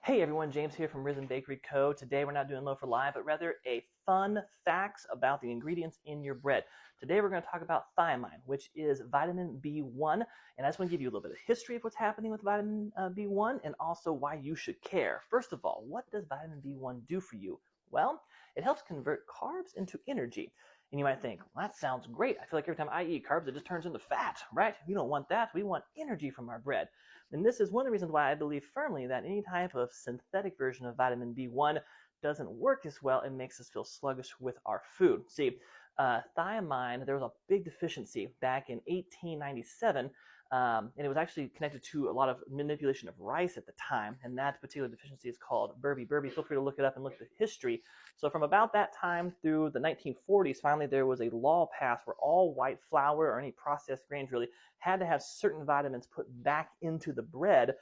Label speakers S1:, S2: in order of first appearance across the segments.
S1: Hey everyone, James here from Risen Bakery Co. Today we're not doing Low for Live, but rather a fun facts about the ingredients in your bread. Today we're going to talk about thiamine, which is vitamin B1, and I just want to give you a little bit of history of what's happening with vitamin B1 and also why you should care. First of all, what does vitamin B1 do for you? Well, it helps convert carbs into energy. And you might think, well, that sounds great. I feel like every time I eat carbs, it just turns into fat, right? We don't want that. We want energy from our bread. And this is one of the reasons why I believe firmly that any type of synthetic version of vitamin B1 doesn't work as well and makes us feel sluggish with our food. See, thiamine, there was a big deficiency back in 1897, and it was actually connected to a lot of manipulation of rice at the time, and that particular deficiency is called Berbe. Feel free to look it up and look at the history. So from about that time through the 1940s, finally there was a law passed where all white flour or any processed grains really had to have certain vitamins put back into the bread.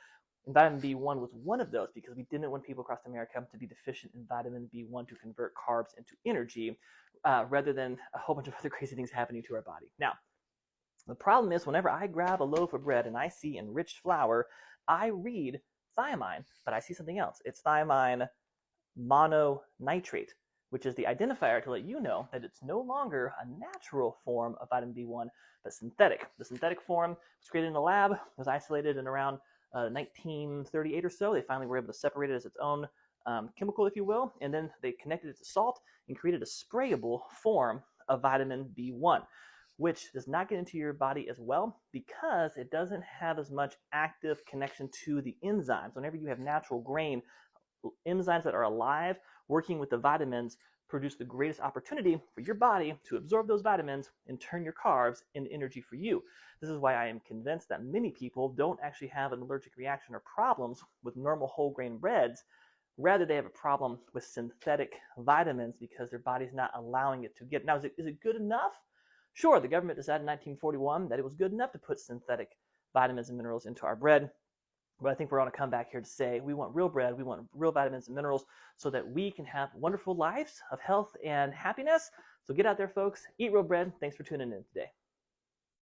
S1: And vitamin B1 was one of those because we didn't want people across America to be deficient in vitamin B1 to convert carbs into energy, rather than a whole bunch of other crazy things happening to our body. Now, the problem is whenever I grab a loaf of bread and I see enriched flour, I read thiamine, but I see something else. It's thiamine mononitrate, which is the identifier to let you know that it's no longer a natural form of vitamin B1, but synthetic. The synthetic form was created in a lab, was isolated in around 1938 or so. They finally were able to separate it as its own chemical, if you will, and then they connected it to salt and created a sprayable form of vitamin B1, which does not get into your body as well because it doesn't have as much active connection to the enzymes. Whenever you have natural grain, enzymes that are alive working with the vitamins produce the greatest opportunity for your body to absorb those vitamins and turn your carbs into energy for you. This is why I am convinced that many people don't actually have an allergic reaction or problems with normal whole grain breads. Rather, they have a problem with synthetic vitamins because their body's not allowing it to get. Now, is it good enough? Sure, the government decided in 1941 that it was good enough to put synthetic vitamins and minerals into our bread. But I think we're on a comeback here to say we want real bread, we want real vitamins and minerals so that we can have wonderful lives of health and happiness. So get out there, folks. Eat real bread. Thanks for tuning in today.